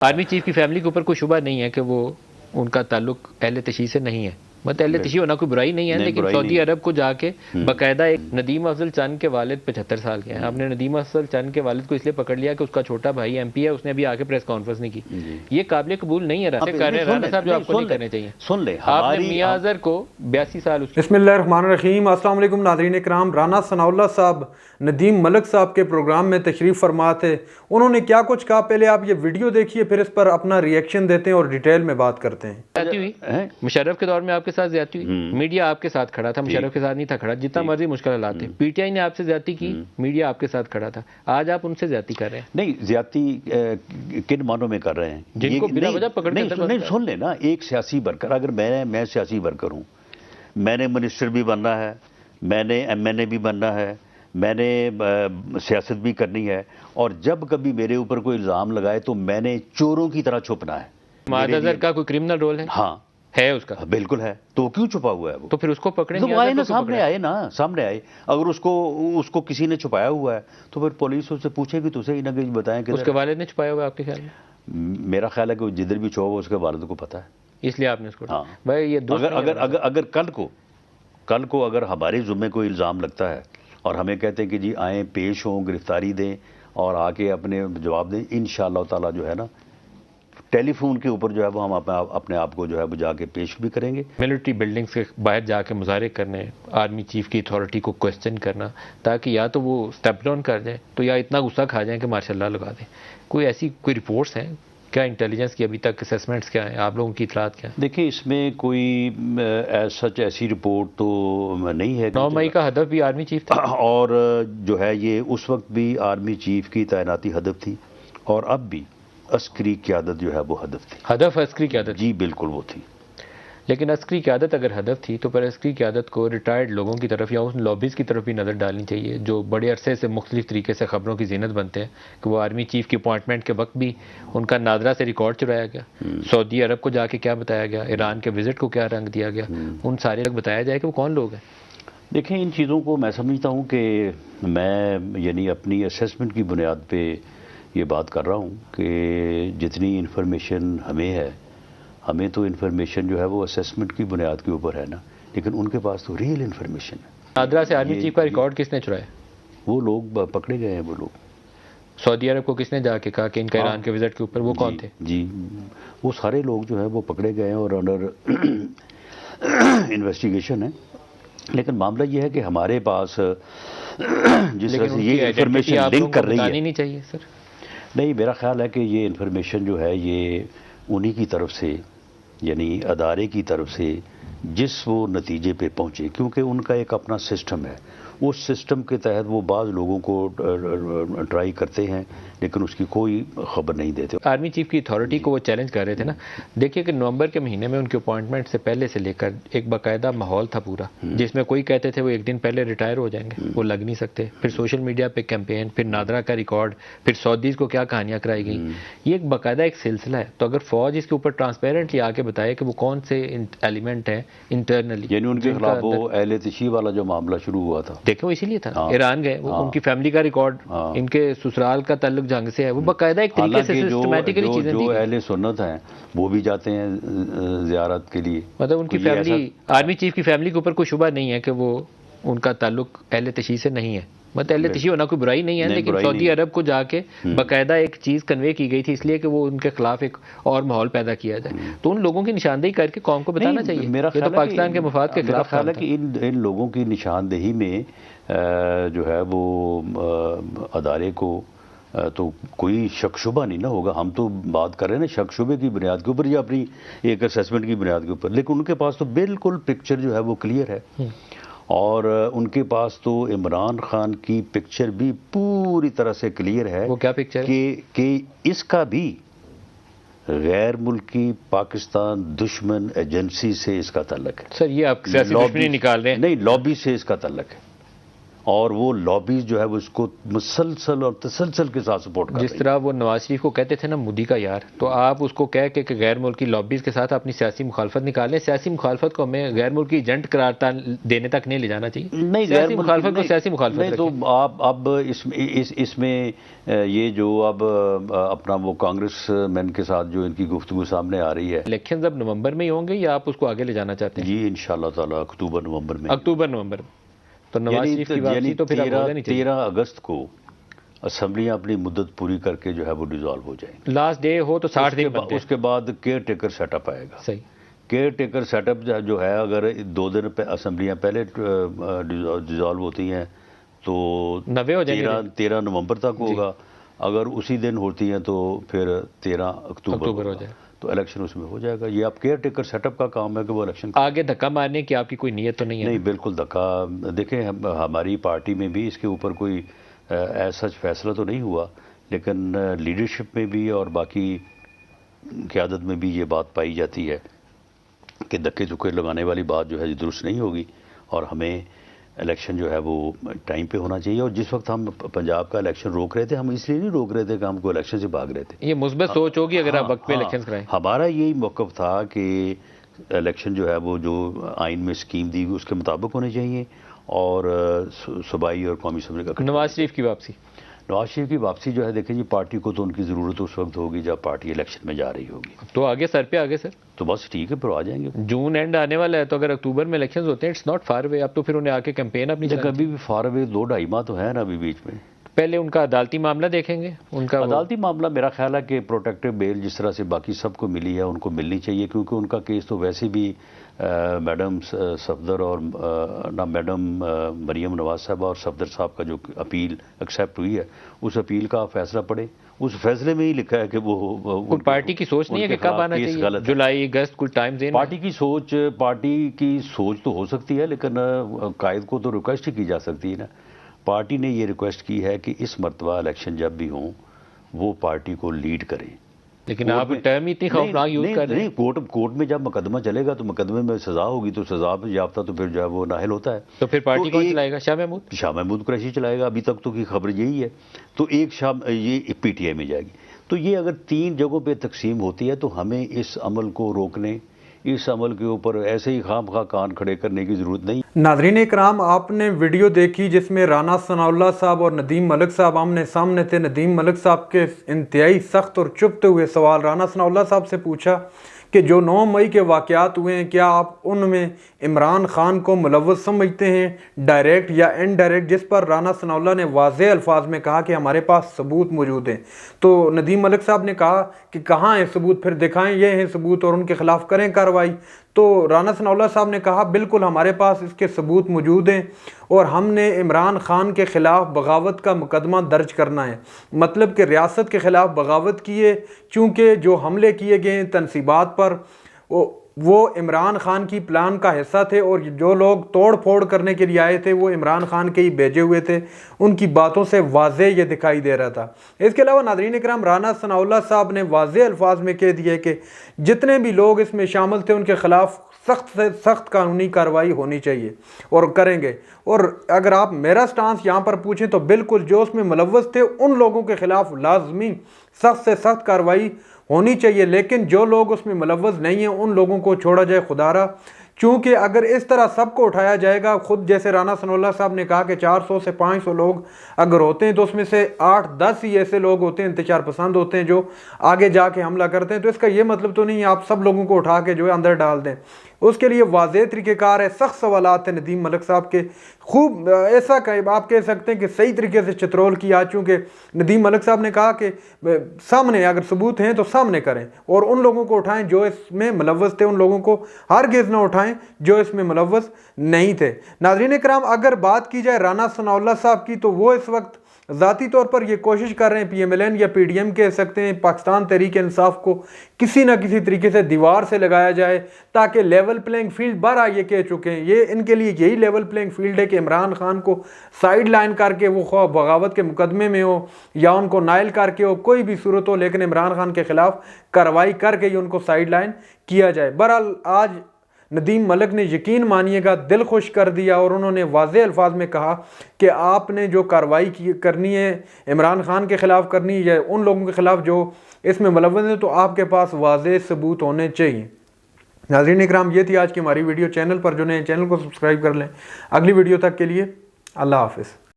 Army chief کی family کے اوپر کوئی شبہ نہیں ہے کہ وہ ان کا تعلق اہل تشیع سے نہیں ہے. مطلب اہل تشیع ہونا کوئی برائی نہیں ہے, لیکن سعودی عرب کو جا کے باقاعدہ ایک ندیم افضل چند کے والد 75 سال کے ہیں. آپ نے ندیم افضل چند کے والد کو اس لیے پکڑ لیا کہ اس کا چھوٹا بھائی ایم پی ہے, اس نے ابھی آ کے پریس کانفرنس نہیں کی. یہ قابل قبول نہیں ہے. رانا صاحب جو آپ کو نہیں کرنے چاہیے. سن لیں, آپ نے میاں اظہر کو 82 سال. بسم اللہ الرحمن الرحیم. السلام علیکم ناظرین اکرام. رانا ثناء اللہ صاحب ندیم ملک صاحب کے پروگرام میں تشریف فرما تھے. انہوں نے کیا کچھ کہا, پہلے آپ یہ ویڈیو دیکھیے, پھر اس پر اپنا ری ایکشن دیتے ہیں اور ڈیٹیل میں بات کرتے ہیں. زیادتی ہوئی مشرف کے دور میں, آپ کے ساتھ زیادتی ہوئی, میڈیا آپ کے ساتھ کھڑا تھا, مشرف کے ساتھ نہیں تھا کھڑا. جتنا مرضی مشکل حالات تھے, پی ٹی آئی نے آپ سے زیادتی کی, میڈیا آپ کے ساتھ کھڑا تھا. آج آپ ان سے زیادتی کر رہے ہیں. نہیں, زیادتی کن معنوں میں کر رہے ہیں جن کو بلا وجہ پکڑ کے نہیں سن لیں نا. ایک سیاسی ورکر, اگر میں سیاسی ورکر ہوں, میں نے منسٹر بھی بننا ہے, میں نے ایم این اے بھی بننا ہے, میں نے سیاست بھی کرنی ہے, اور جب کبھی میرے اوپر کوئی الزام لگائے تو میں نے چوروں کی طرح چھپنا ہے. معاذ اظہر کا کوئی کرمنل رول ہے؟ ہاں ہے, اس کا بالکل ہے. تو کیوں چھپا ہوا ہے وہ؟ تو پھر اس کو پکڑیں گے. آئے نا, سامنے آئے نا, سامنے آئے. اگر اس کو کسی نے چھپایا ہوا ہے تو پھر پولیس اس سے پوچھے گی, تو اسے ہی نہ بتائیں کہ اس کے والد نے چھپایا ہوا ہے. آپ کے خیال میں؟ میرا خیال ہے کہ جدھر بھی چھپا ہوا اس کے والد کو پتا ہے, اس لیے آپ نے اس کو. ہاں بھائی یہ اگر کل کو اگر ہمارے ذمے کوئی الزام لگتا ہے اور ہمیں کہتے ہیں کہ جی آئیں, پیش ہوں, گرفتاری دیں اور آ کے اپنے جواب دیں, انشاءاللہ تعالیٰ جو ہے نا ٹیلی فون کے اوپر جو ہے وہ ہم اپنے آپ کو جو ہے وہ جا کے پیش بھی کریں گے. ملٹری بلڈنگز کے باہر جا کے مظاہرے کرنے, آرمی چیف کی اتھارٹی کو کویسچن کرنا, تاکہ یا تو وہ سٹیپ ڈاؤن کر جائیں تو یا اتنا غصہ کھا جائیں کہ ماشاء اللہ لگا دیں. کوئی رپورٹس ہیں کیا انٹیلیجنس کی ابھی تک اسیسمنٹس کیا ہیں, آپ لوگوں کی اطلاعات کیا ہیں؟ دیکھیں, اس میں کوئی ایسی رپورٹ تو نہیں ہے. 9 مئی کا ہدف بھی آرمی چیف تھا, اور جو ہے یہ اس وقت بھی آرمی چیف کی تعیناتی ہدف تھی, اور اب بھی عسکری قیادت جو ہے وہ ہدف تھی. ہدف عسکری قیادت؟ جی بالکل وہ تھی. لیکن عسکری قیادت اگر ہدف تھی تو پھر عسکری قیادت کو ریٹائرڈ لوگوں کی طرف یا ان لابیز کی طرف بھی نظر ڈالنی چاہیے جو بڑے عرصے سے مختلف طریقے سے خبروں کی زینت بنتے ہیں کہ وہ آرمی چیف کی اپوائنٹمنٹ کے وقت بھی ان کا نادرا سے ریکارڈ چرایا گیا, سعودی عرب کو جا کے کیا بتایا گیا, ایران کے وزٹ کو کیا رنگ دیا گیا, ان سارے تک بتایا جائے کہ وہ کون لوگ ہیں. دیکھیں, ان چیزوں کو میں سمجھتا ہوں کہ میں یعنی اپنی اسیسمنٹ کی بنیاد پہ یہ بات کر رہا ہوں کہ جتنی انفارمیشن ہمیں تو انفارمیشن جو ہے وہ اسیسمنٹ کی بنیاد کے اوپر ہے نا, لیکن ان کے پاس تو ریئل انفارمیشن ہے. نادرا سے آرمی چیف کا ریکارڈ کس نے چرایا؟ وہ لوگ پکڑے گئے ہیں. وہ لوگ سعودی عرب کو کس نے جا کے کہا کہ ان کا ایران کے وزٹ کے اوپر, وہ کون تھے؟ جی وہ سارے لوگ جو ہے وہ پکڑے گئے ہیں اور انڈر انویسٹیگیشن ہے. لیکن معاملہ یہ ہے کہ ہمارے پاس جس طرح سے یہ انفارمیشن لنک کر رہی ہے, نہیں چاہیے سر. نہیں, میرا خیال ہے کہ یہ انفارمیشن جو ہے یہ انہی کی طرف سے, یعنی ادارے کی طرف سے جس وہ نتیجے پہ پہنچے, کیونکہ ان کا ایک اپنا سسٹم ہے, اس سسٹم کے تحت وہ بعض لوگوں کو ٹرائی کرتے ہیں لیکن اس کی کوئی خبر نہیں دیتے. آرمی چیف کی اتھارٹی کو وہ چیلنج کر رہے تھے نا. دیکھیے کہ نومبر کے مہینے میں ان کے اپوائنٹمنٹ سے پہلے سے لے کر ایک باقاعدہ ماحول تھا پورا, جس میں کوئی کہتے تھے وہ ایک دن پہلے ریٹائر ہو جائیں گے, وہ لگ نہیں سکتے. پھر سوشل میڈیا پہ کیمپین, پھر نادرا کا ریکارڈ, پھر سعودیز کو کیا کہانیاں کرائی گئیں. یہ ایک باقاعدہ ایک سلسلہ ہے. تو اگر فوج اس کے اوپر ٹرانسپیرنٹلی آ کے بتائے کہ وہ کون سے ایلیمنٹ ہیں انٹرنلی, یعنی ان کے خلاف وہ اہل تشیع والا جو معاملہ شروع ہوا تھا, دیکھیں وہ اسی لیے تھا. ایران گئے, وہ ان کی فیملی کا ریکارڈ, ان کے سسرال کا تعلق جنگ سے ہے, وہ باقاعدہ ایک طریقے سے سسٹمیٹکلی چیزیں جو اہل سنت ہیں وہ بھی جاتے ہیں زیارت کے لیے. مطلب ان کی فیملی, آرمی چیف کی فیملی کے اوپر کوئی شبہ نہیں ہے کہ وہ ان کا تعلق اہل تشیع سے نہیں ہے. مطلب اہل تشیع ہونا کوئی برائی نہیں ہے, لیکن سعودی عرب کو جا کے باقاعدہ ایک چیز کنوے کی گئی تھی اس لیے کہ وہ ان کے خلاف ایک اور ماحول پیدا کیا جائے. تو ان لوگوں کی نشاندہی کر کے قوم کو بتانا چاہیے. یہ تو پاکستان کے مفاد کے خلاف خیال ہے کہ ان لوگوں کی نشاندہی میں جو ہے وہ ادارے کو تو کوئی شک شبہ نہیں نہ ہوگا. ہم تو بات کر رہے ہیں نا شک شبے کی بنیاد کے اوپر یا اپنی ایک اسیسمنٹ کی بنیاد کے اوپر, لیکن ان کے پاس تو بالکل پکچر جو ہے وہ کلیئر ہے. اور ان کے پاس تو عمران خان کی پکچر بھی پوری طرح سے کلیئر ہے. وہ کیا پکچر ہے؟ کہ اس کا بھی غیر ملکی پاکستان دشمن ایجنسی سے اس کا تعلق ہے. سر یہ آپ سیاسی دشمنی نکال رہے ہیں. نہیں, لابی سے اس کا تعلق ہے. اور وہ لابیز جو ہے وہ اس کو مسلسل اور تسلسل کے ساتھ سپورٹ کر رہی جس طرح وہ نواز شریف کو کہتے تھے نا مودی کا یار، تو آپ اس کو کہہ کے کہ غیر ملکی لابیز کے ساتھ اپنی سیاسی مخالفت نکالیں. سیاسی مخالفت کو ہمیں غیر ملکی ایجنٹ قرار دینے تک نہیں لے جانا چاہیے. نہیں، سیاسی مخالفت کو سیاسی مخالفت نہیں. تو آپ اب اس میں یہ جو اب اپنا وہ کانگریس مین کے ساتھ جو ان کی گفتگو سامنے آ رہی ہے، الیکشنز اب نومبر میں ہی ہوں گے یا آپ اس کو آگے لے جانا چاہتے ہیں؟ جی انشاءاللہ تعالی اکتوبر نومبر میں. اکتوبر نومبر میں. تو نواز شریف کی واپسی تو پھر اب ہو جانی چاہیے. 13 اگست کو اسمبلیاں اپنی مدت پوری کر کے جو ہے وہ ڈیزالو ہو جائیں. لاسٹ ڈے ہو تو 60 دن بنتے ہیں. اس کے بعد کیئر ٹیکر سیٹ اپ آئے گا. صحیح. کیئر ٹیکر سیٹ اپ جو ہے اگر 2 دن اسمبلیاں پہلے ڈیزالو ہوتی ہیں تو 90 ہو جائیں گے. 13 نومبر تک ہوگا. اگر اسی دن ہوتی ہیں تو پھر 13 اکتوبر ہو جائے تو الیکشن اس میں ہو جائے گا. یہ آپ کیئر ٹیکر سیٹ اپ کا کام ہے کہ وہ الیکشن آگے دھکا مارنے کی آپ کی کوئی نیت تو نہیں ہے؟ نہیں، بالکل دھکا. دیکھیں ہماری پارٹی میں بھی اس کے اوپر کوئی ایسا فیصلہ تو نہیں ہوا، لیکن لیڈرشپ میں بھی اور باقی قیادت میں بھی یہ بات پائی جاتی ہے کہ دھکے دھکے لگانے والی بات جو ہے درست نہیں ہوگی، اور ہمیں الیکشن جو ہے وہ ٹائم پہ ہونا چاہیے. اور جس وقت ہم پنجاب کا الیکشن روک رہے تھے، ہم اس لیے نہیں روک رہے تھے کہ ہم کو الیکشن سے بھاگ رہے تھے. یہ مثبت سوچ ہوگی اگر آپ وقت پہ الیکشن کرائیں. ہمارا یہی موقف تھا کہ الیکشن جو ہے وہ جو آئین میں اسکیم دی اس کے مطابق ہونے چاہیے، اور صوبائی اور قومی اسمبلی کا. نواز شریف کی واپسی، نواز شریف کی واپسی جو ہے دیکھیں جی، پارٹی کو تو ان کی ضرورت اس وقت ہوگی جب پارٹی الیکشن میں جا رہی ہوگی. تو آگے سر پہ آگے سر تو بس ٹھیک ہے، پھر آ جائیں گے. جون اینڈ آنے والا ہے، تو اگر اکتوبر میں الیکشنز ہوتے ہیں اٹس ناٹ فار اوے. اب تو پھر انہیں آ کے کیمپین اپنی کبھی بھی فار اوے 2-2.5 ماہ تو ہے نا ابھی بیچ میں. پہلے ان کا عدالتی معاملہ دیکھیں گے. ان کا عدالتی معاملہ میرا خیال ہے کہ پروٹیکٹیو بیل جس طرح سے باقی سب کو ملی ہے ان کو ملنی چاہیے، کیونکہ ان کا کیس تو ویسے بھی میڈم صفدر اور میڈم مریم نواز صاحبہ اور صفدر صاحب کا جو اپیل ایکسیپٹ ہوئی ہے، اس اپیل کا فیصلہ پڑھے. اس فیصلے میں ہی لکھا ہے کہ وہ پارٹی کی سوچ نہیں ہے کہ کب آنا چاہیے، جولائی اگست کوئی ٹائم دیں. پارٹی کی سوچ تو ہو سکتی ہے، لیکن قائد کو تو ریکویسٹ ہی کی جا سکتی ہے نا. پارٹی نے یہ ریکویسٹ کی ہے کہ اس مرتبہ الیکشن جب بھی ہوں وہ پارٹی کو لیڈ کریں. لیکن آپ ٹرم اتنی خوفناک یوز کر رہے ہیں. نہیں، کورٹ میں جب مقدمہ چلے گا تو مقدمے میں سزا ہوگی، تو سزا یافتہ تو پھر جو ہے وہ نااہل ہوتا ہے. تو پھر پارٹی کون چلائے گا؟ شاہ محمود قریشی چلائے گا. ابھی تک تو کی خبر یہی ہے. تو ایک یہ پی ٹی آئی میں جائے گی. تو یہ اگر 3 جگہوں پہ تقسیم ہوتی ہے تو ہمیں اس عمل کو روکنے، اس عمل کے اوپر ایسے ہی خام خواہ کان کھڑے کرنے کی ضرورت نہیں. ناظرین اکرام، آپ نے ویڈیو دیکھی جس میں رانا ثناءاللہ صاحب اور ندیم ملک صاحب آمنے سامنے تھے. ندیم ملک صاحب کے انتہائی سخت اور چبھتے ہوئے سوال رانا ثناءاللہ صاحب سے پوچھا کہ جو 9 مئی کے واقعات ہوئے ہیں، کیا آپ ان میں عمران خان کو ملوث سمجھتے ہیں، ڈائریکٹ یا انڈائریکٹ؟ جس پر رانا ثناءاللہ نے واضح الفاظ میں کہا کہ ہمارے پاس ثبوت موجود ہیں. تو ندیم ملک صاحب نے کہا کہ کہاں ہیں ثبوت، پھر دکھائیں یہ ہیں ثبوت اور ان کے خلاف کریں کارروائی. تو رانا ثناءاللہ صاحب نے کہا بالکل ہمارے پاس اس کے ثبوت موجود ہیں، اور ہم نے عمران خان کے خلاف بغاوت کا مقدمہ درج کرنا ہے. مطلب کہ ریاست کے خلاف بغاوت کیے، چونکہ جو حملے کیے گئے تنصیبات پر وہ عمران خان کی پلان کا حصہ تھے، اور جو لوگ توڑ پھوڑ کرنے کے لیے آئے تھے وہ عمران خان کے ہی بھیجے ہوئے تھے. ان کی باتوں سے واضح یہ دکھائی دے رہا تھا. اس کے علاوہ ناظرین اکرام، رانا ثناءاللہ صاحب نے واضح الفاظ میں کہہ دیے کہ جتنے بھی لوگ اس میں شامل تھے ان کے خلاف سخت سے سخت قانونی کارروائی ہونی چاہیے، اور کریں گے. اور اگر آپ میرا سٹانس یہاں پر پوچھیں تو بالکل جو اس میں ملوث تھے ان لوگوں کے خلاف لازمی سخت سے سخت کارروائی ہونی چاہیے، لیکن جو لوگ اس میں ملوث نہیں ہیں ان لوگوں کو چھوڑا جائے خدارا. چونکہ اگر اس طرح سب کو اٹھایا جائے گا، خود جیسے رانا ثناءاللہ صاحب نے کہا کہ 400 سے 500 لوگ اگر ہوتے ہیں تو اس میں سے 8-10 ہی ایسے لوگ ہوتے ہیں انتشار پسند ہوتے ہیں جو آگے جا کے حملہ کرتے ہیں. تو اس کا یہ مطلب تو نہیں ہے آپ سب لوگوں کو اٹھا کے جو ہے اندر ڈال دیں. اس کے لیے واضح طریقہ کار ہے. سخت سوالات ہیں ندیم ملک صاحب کے، خوب ایسا کہ آپ کہہ سکتے ہیں کہ صحیح طریقے سے چترول کیا. چونکہ ندیم ملک صاحب نے کہا کہ سامنے اگر ثبوت ہیں تو سامنے کریں، اور ان لوگوں کو اٹھائیں جو اس میں ملوث تھے، ان لوگوں کو ہرگز نہ اٹھائیں جو اس میں ملوث نہیں تھے. ناظرین کرام، اگر بات کی جائے رانا ثناءاللہ صاحب کی تو وہ اس وقت ذاتی طور پر یہ کوشش کر رہے ہیں، پی ایم ایل این یا پی ڈی ایم کہہ سکتے ہیں، پاکستان تحریک انصاف کو کسی نہ کسی طریقے سے دیوار سے لگایا جائے تاکہ لیول پلینگ فیلڈ بارہ یہ کہہ چکے ہیں، یہ ان کے لیے یہی لیول پلینگ فیلڈ ہے کہ عمران خان کو سائیڈ لائن کر کے وہ خواہ بغاوت کے مقدمے میں ہو یا ان کو نائل کر کے ہو، کوئی بھی صورت ہو، لیکن عمران خان کے خلاف کارروائی کر کے ہی ان کو سائیڈ لائن کیا جائے. بہرحال آج ندیم ملک نے یقین مانیے گا دل خوش کر دیا، اور انہوں نے واضح الفاظ میں کہا کہ آپ نے جو کارروائی کرنی ہے عمران خان کے خلاف کرنی ہے یا ان لوگوں کے خلاف جو اس میں ملوث ہیں، تو آپ کے پاس واضح ثبوت ہونے چاہیے۔ ناظرین اکرام، یہ تھی آج کی ہماری ویڈیو۔ چینل پر جو نئے چینل کو سبسکرائب کر لیں۔ اگلی ویڈیو تک کے لیے اللہ حافظ۔